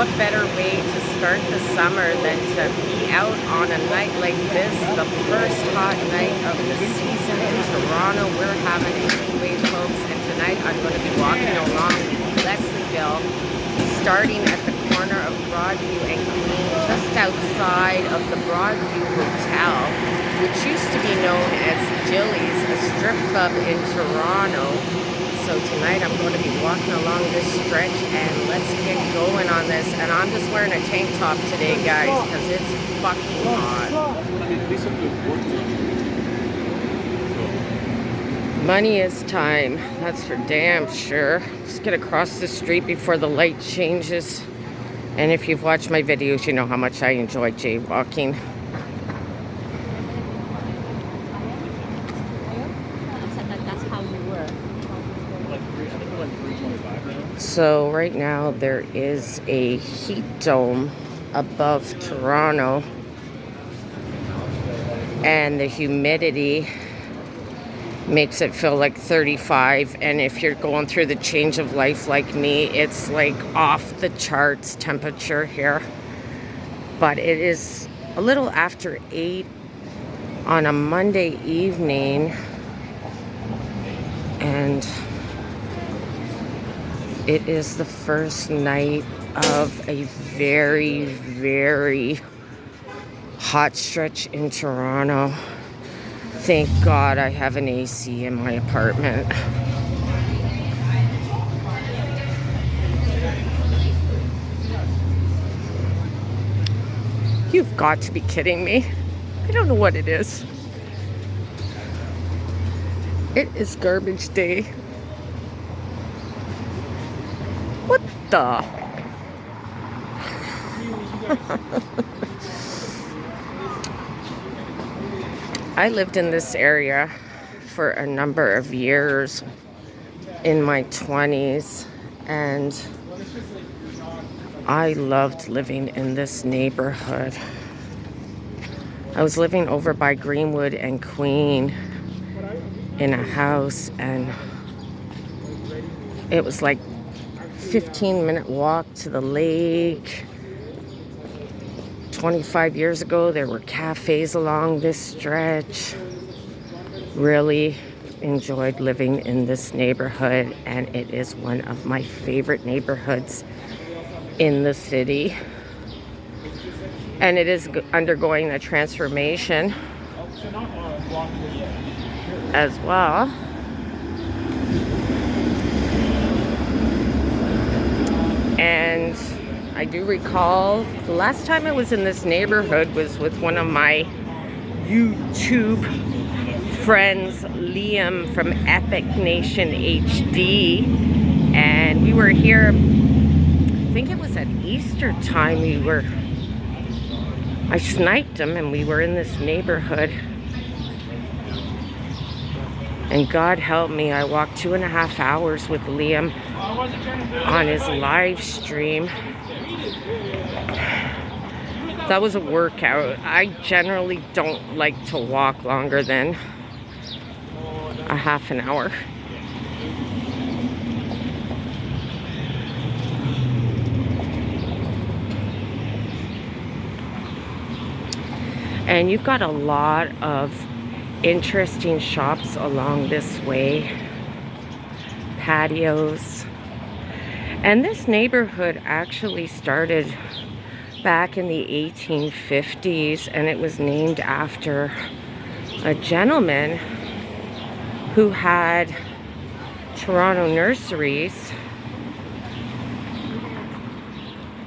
what better way to start the summer than to be out on a night like this, the first hot night of the season in Toronto. We're having a heat wave, folks, and tonight I'm going to be walking along Leslieville, starting at the corner of Broadview and Queen, just outside of the Broadview Hotel, which used to be known as Jilly's, a strip club in Toronto. So tonight I'm going to be walking along this stretch, and let's get going on this. And I'm just wearing a tank top today, guys, because it's fucking hot. Money is time, that's for damn sure. Just get across the street before the light changes. And if you've watched my videos, you know how much I enjoy jaywalking. So right now there is a heat dome above Toronto, and the humidity makes it feel like 35, and if you're going through the change of life like me, it's like off the charts temperature here. But it is a little after 8 on a Monday evening, and it is the first night of a very, very hot stretch in Toronto. Thank God I have an AC in my apartment. You've got to be kidding me. I don't know what it is. It is garbage day. What the? I lived in this area for a number of years in my 20s, and I loved living in this neighborhood. I was living over by Greenwood and Queen in a house, and it was like 15-minute walk to the lake. 25 years ago, there were cafes along this stretch. Really enjoyed living in this neighborhood, and it is one of my favorite neighborhoods in the city. And it is undergoing a transformation as well. And I do recall the last time I was in this neighborhood was with one of my YouTube friends, Liam from Epic Nation HD. And we were here, I think it was at Easter time. I sniped him, and we were in this neighborhood. And God help me, I walked 2.5 hours with Liam on his live stream. That was a workout. I generally don't like to walk longer than a half an hour. And you've got a lot of interesting shops along this way, patios. And this neighborhood actually started back in the 1850s, and it was named after a gentleman who had Toronto nurseries,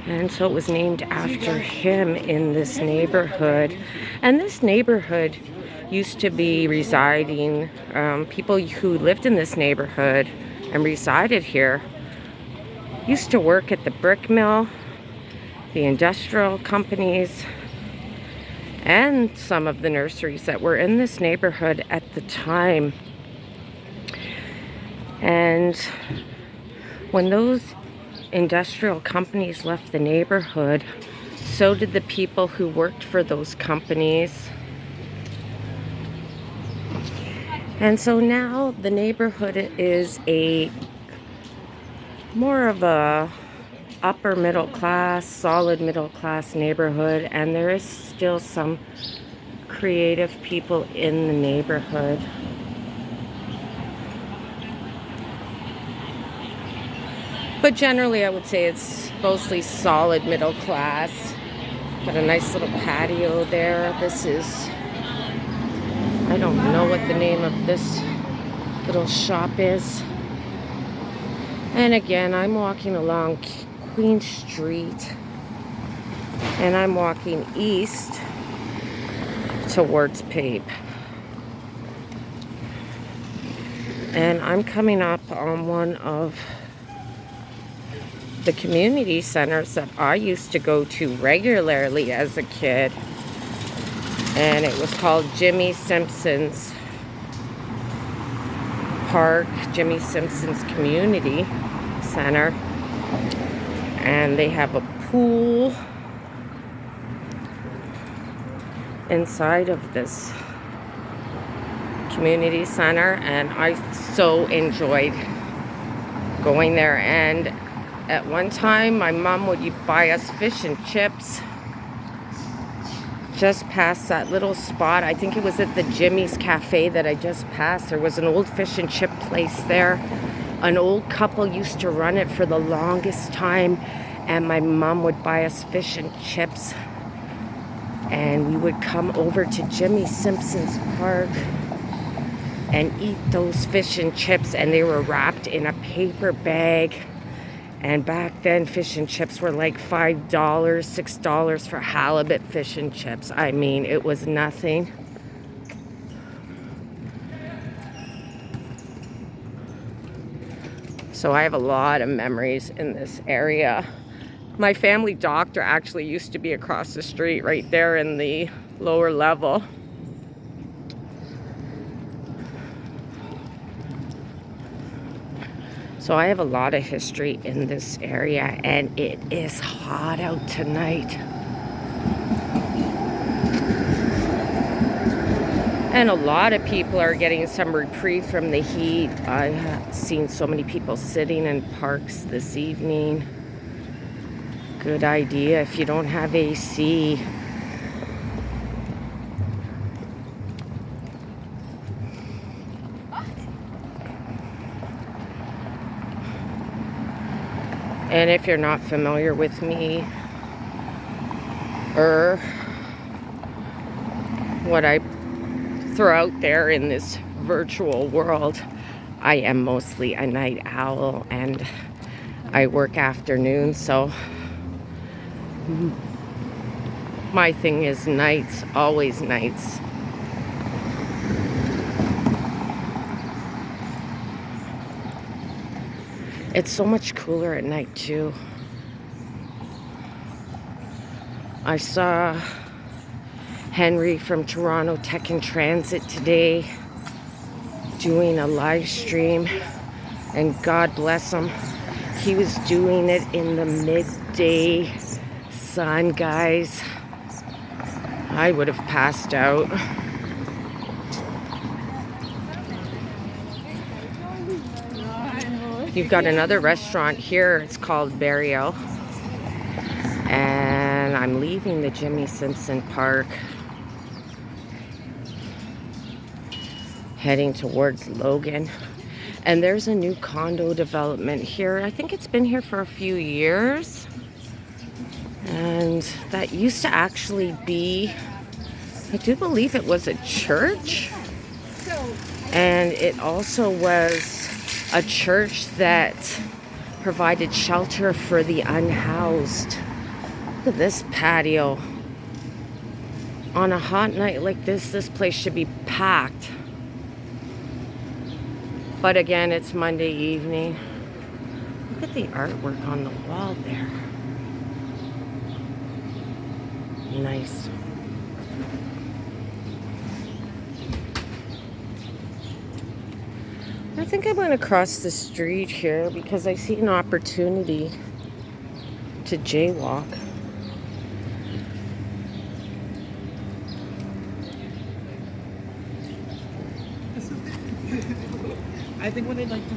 and so it was named after him in this neighborhood. And this neighborhood used to be residing, people who lived in this neighborhood and resided here used to work at the brick mill, the industrial companies, and some of the nurseries that were in this neighborhood at the time. And when those industrial companies left the neighborhood, so did the people who worked for those companies. And so now the neighborhood is more of a upper middle class, solid middle class neighborhood, and there is still some creative people in the neighborhood. But generally I would say it's mostly solid middle class. Got a nice little patio there. This is, I don't know what the name of this little shop is. And again, I'm walking along Queen Street, and I'm walking east towards Pape. And I'm coming up on one of the community centers that I used to go to regularly as a kid. And it was called Jimmy Simpson's Park, Jimmy Simpson's Community Center. And they have a pool inside of this community center, and I so enjoyed going there. And at one time my mom would buy us fish and chips just past that little spot. I think it was at the Jimmy's Cafe that I just passed. There was an old fish and chip place there. An old couple used to run it for the longest time, and my mom would buy us fish and chips, and we would come over to Jimmy Simpson's Park and eat those fish and chips, and they were wrapped in a paper bag. And back then, fish and chips were like $5, $6 for halibut fish and chips. I mean, it was nothing. So I have a lot of memories in this area. My family doctor actually used to be across the street right there in the lower level. So I have a lot of history in this area, and it is hot out tonight. And a lot of people are getting some reprieve from the heat. I have seen so many people sitting in parks this evening. Good idea if you don't have AC. And if you're not familiar with me or what I throw out there in this virtual world, I am mostly a night owl, and I work afternoons, so my thing is nights, always nights. It's so much cooler at night too. I saw Henry from Toronto Tech and Transit today doing a live stream, and God bless him. He was doing it in the midday sun, guys. I would have passed out. You've got another restaurant here. It's called Barrio. And I'm leaving the Jimmy Simpson Park, heading towards Logan. And there's a new condo development here. I think it's been here for a few years. And that used to actually be, I do believe it was a church. And it also was a church that provided shelter for the unhoused. Look at this patio. On a hot night like this place should be packed. But again, it's Monday evening. Look at the artwork on the wall there. Nice. I think I'm going to cross the street here because I see an opportunity to jaywalk. I think when they like to...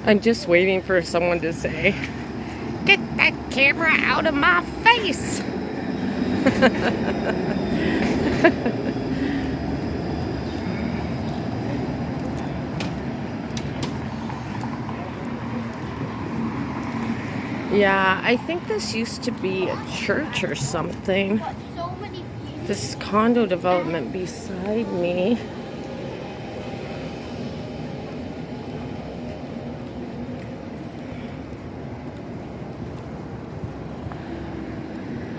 I'm just waiting for someone to say, "Get that camera out of my face!" Yeah, I think this used to be a church or something. This condo development beside me.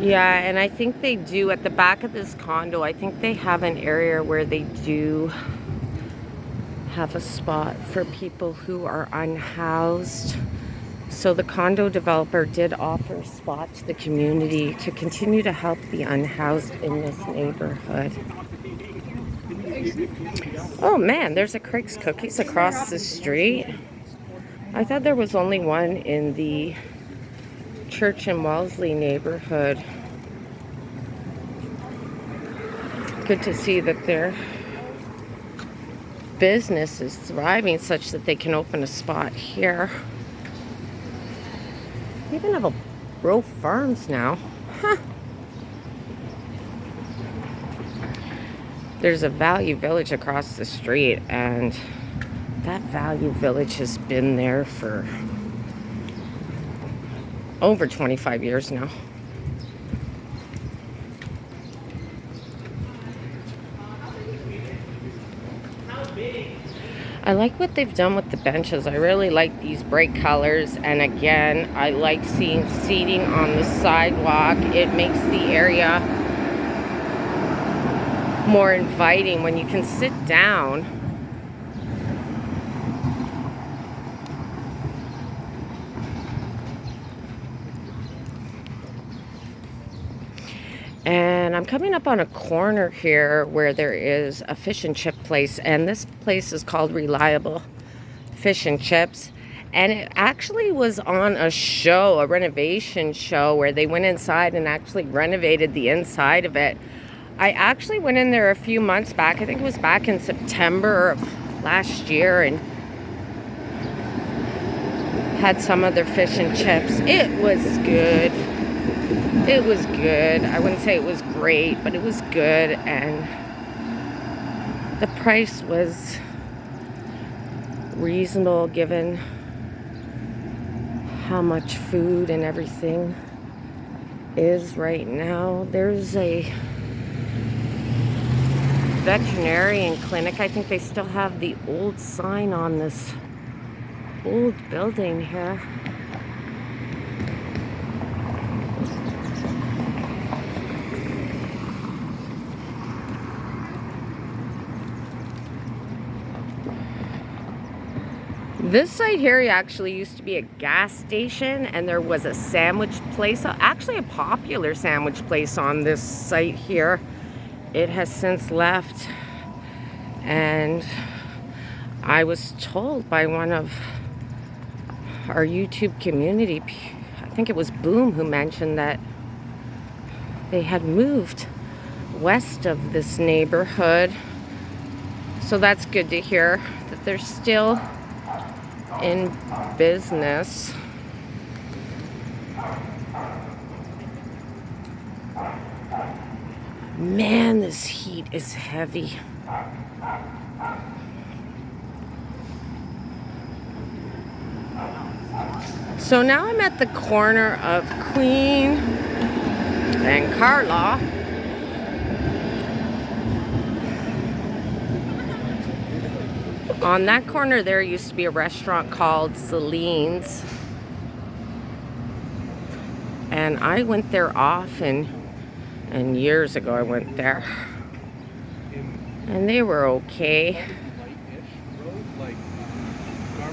Yeah, and I think they do at the back of this condo, I think they have an area where they do have a spot for people who are unhoused. So the condo developer did offer a spot to the community to continue to help the unhoused in this neighborhood. Oh man, there's a Craig's Cookies across the street. I thought there was only one in the Church and Wellesley neighborhood. Good to see that their business is thriving such that they can open a spot here. They even have a Row Farms now. Huh. There's a Value Village across the street, and that Value Village has been there for over 25 years now. I like what they've done with the benches. I really like these bright colors, and again, I like seeing seating on the sidewalk. It makes the area more inviting when you can sit down. And I'm coming up on a corner here where there is a fish and chip place, and this place is called Reliable Fish and Chips. And it actually was on a show, a renovation show, where they went inside and actually renovated the inside of it. I actually went in there a few months back. I think it was back in September of last year, and had some of their fish and chips. It was good. It was good. I wouldn't say it was great, but it was good, and the price was reasonable given how much food and everything is right now. There's a veterinarian clinic. I think they still have the old sign on this old building here. This site here actually used to be a gas station, and there was a sandwich place, actually a popular sandwich place on this site here. It has since left, and I was told by one of our YouTube community, I think it was Boom, who mentioned that they had moved west of this neighborhood. So that's good to hear that they're still in business. Man, this heat is heavy. So now I'm at the corner of Queen and Carlaw. On that corner there used to be a restaurant called Celine's, and I went there often, and years ago I went there, and they were okay.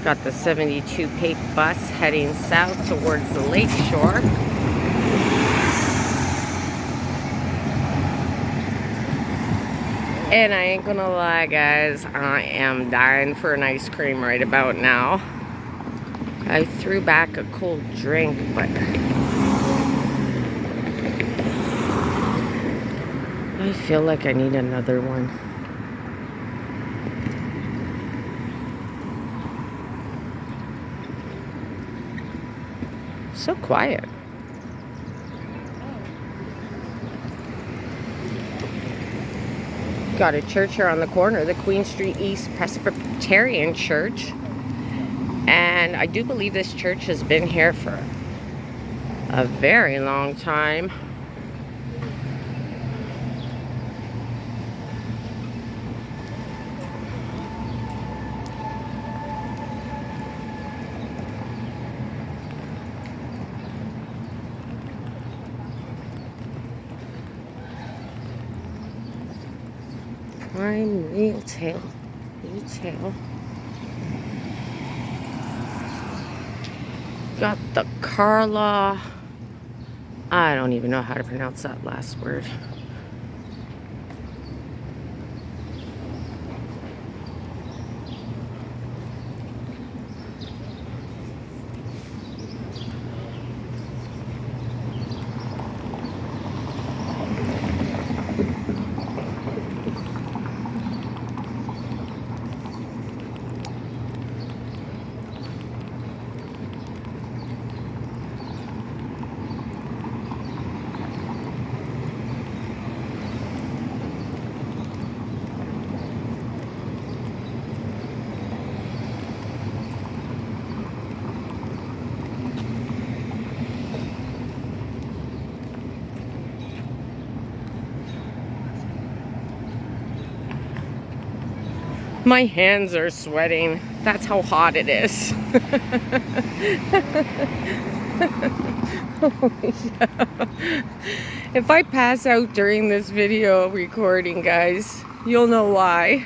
Got the 72 Pape bus heading south towards the lake shore. And I ain't gonna lie, guys, I am dying for an ice cream right about now. I threw back a cold drink, but I feel like I need another one. So quiet. Got a church here on the corner, the Queen Street East Presbyterian Church. And I do believe this church has been here for a very long time. Prime retail. Got the Carla. I don't even know how to pronounce that last word. My hands are sweating. That's how hot it is. If I pass out during this video recording, guys, you'll know why.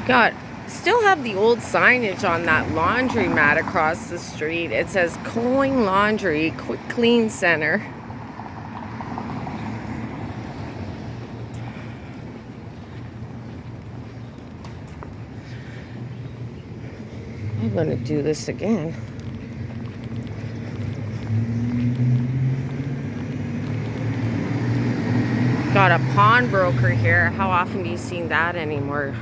God, still have the old signage on that laundromat across the street. It says Coin Laundry Quick Clean Center. I'm going to do this again. Got a pawnbroker here. How often do you see that anymore?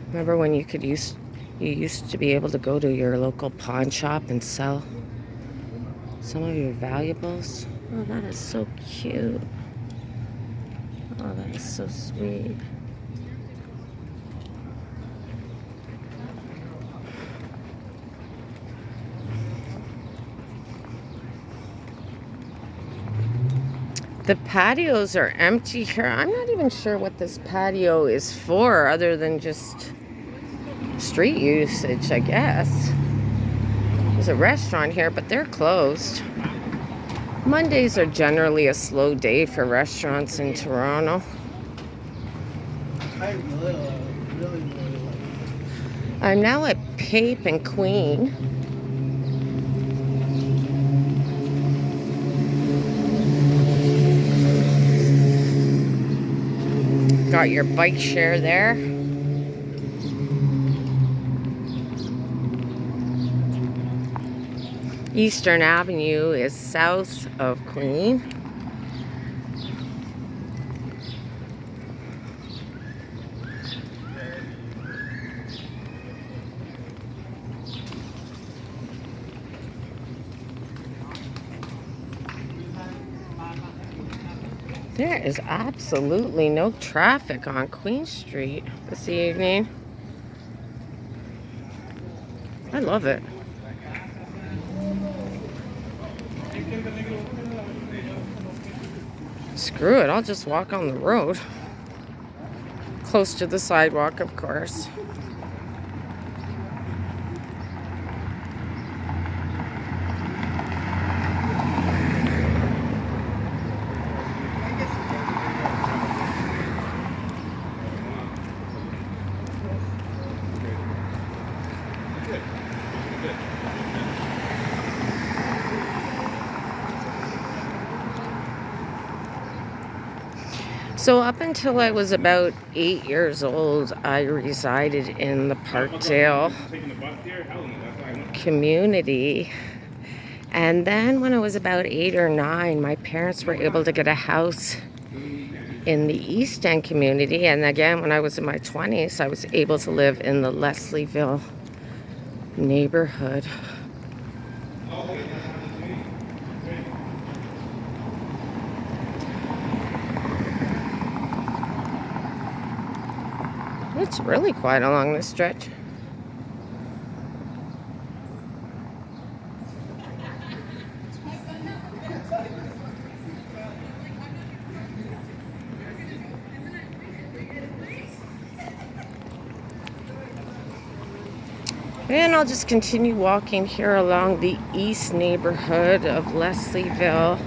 Remember when you used to be able to go to your local pawn shop and sell some of your valuables? Oh, that is so cute. Oh, that is so sweet. The patios are empty here. I'm not even sure what this patio is for other than just street usage, I guess. There's a restaurant here, but they're closed. Mondays are generally a slow day for restaurants in Toronto. I'm now at Pape and Queen. Got your bike share there. Eastern Avenue is south of Queen. There is absolutely no traffic on Queen Street this evening. I love it. Screw it, I'll just walk on the road. Close to the sidewalk, of course. So up until I was about 8 years old, I resided in the Parkdale community. And then when I was about 8 or 9, my parents were able to get a house in the East End community. And again, when I was in my 20s, I was able to live in the Leslieville neighborhood. It's really quiet along this stretch. And I'll just continue walking here along the east neighborhood of Leslieville.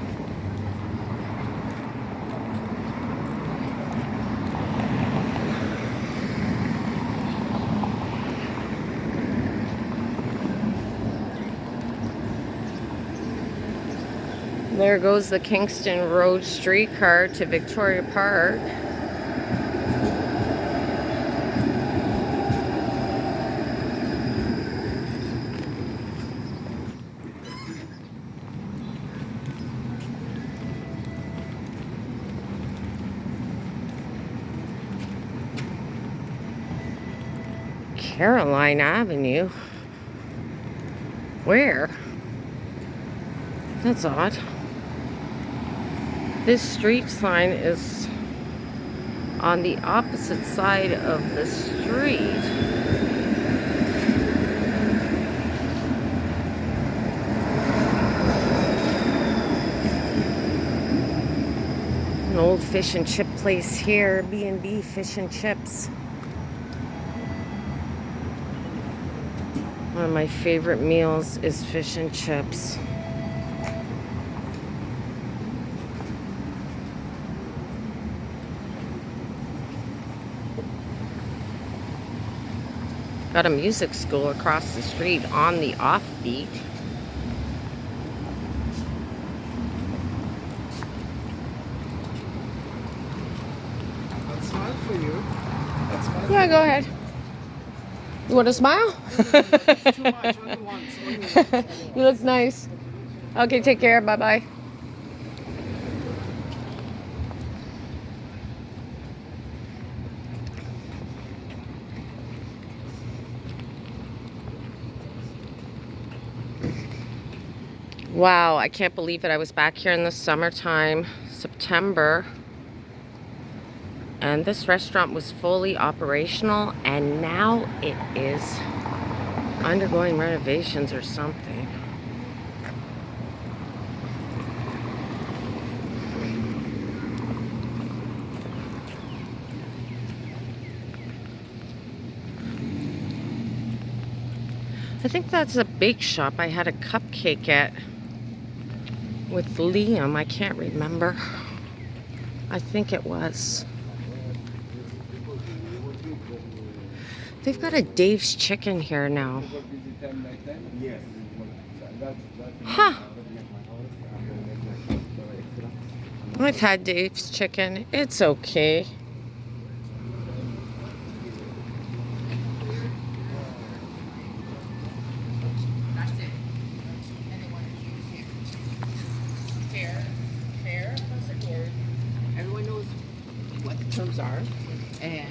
There goes the Kingston Road streetcar to Victoria Park. Caroline Avenue? Where? That's odd. This street sign is on the opposite side of the street. An old fish and chip place here, B&B Fish and Chips. One of my favorite meals is fish and chips. Got a music school across the street on the offbeat. I'll smile for you. Yeah, go ahead. You want to smile? It's too much. Only once. You look nice. Okay, take care. Bye-bye. Wow, I can't believe it. I was back here in the summertime, September, and this restaurant was fully operational, and now it is undergoing renovations or something. I think that's a bake shop I had a cupcake at with Liam. I can't remember. I think it was. They've got a Dave's Chicken here now. Huh. I've had Dave's Chicken. It's okay. Everyone knows what the terms are. And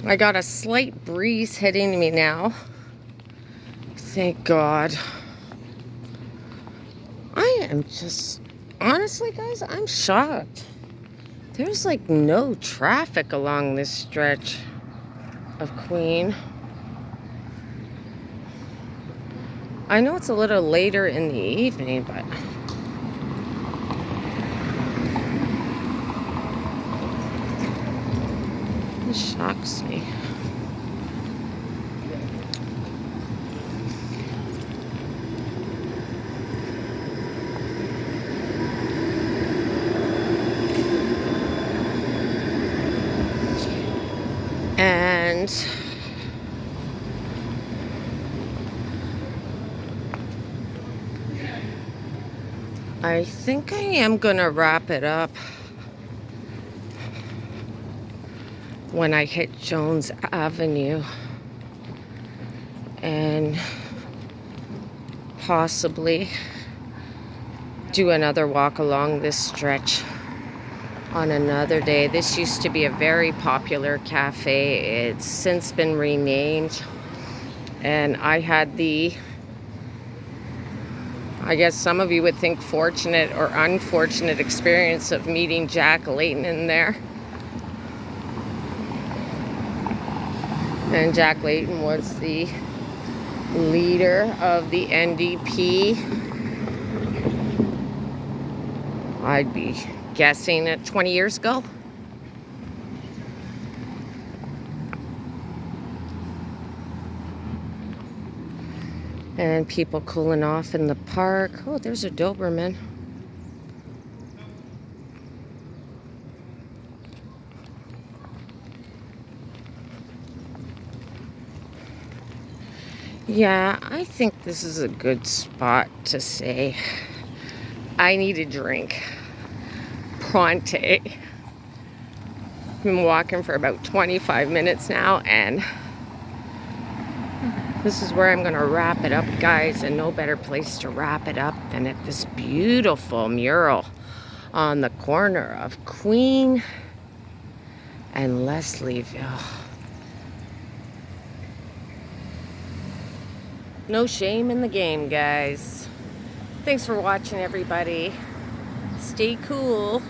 I got a slight breeze hitting me now. Thank God. I am just, honestly guys, I'm shocked. There's like no traffic along this stretch of Queen. I know it's a little later in the evening, but it shocks me. And I think I am gonna wrap it up when I hit Jones Avenue and possibly do another walk along this stretch on another day. This used to be a very popular cafe. It's since been renamed. And I had the, I guess some of you would think, fortunate or unfortunate experience of meeting Jack Layton in there. And Jack Layton was the leader of the NDP. I'd be guessing at 20 years ago. And people cooling off in the park. Oh, there's a Doberman. Yeah, I think this is a good spot to say, I need a drink. Pronto. I've been walking for about 25 minutes now, and this is where I'm going to wrap it up, guys. And no better place to wrap it up than at this beautiful mural on the corner of Queen and Leslieville. No shame in the game, guys. Thanks for watching, everybody. Stay cool.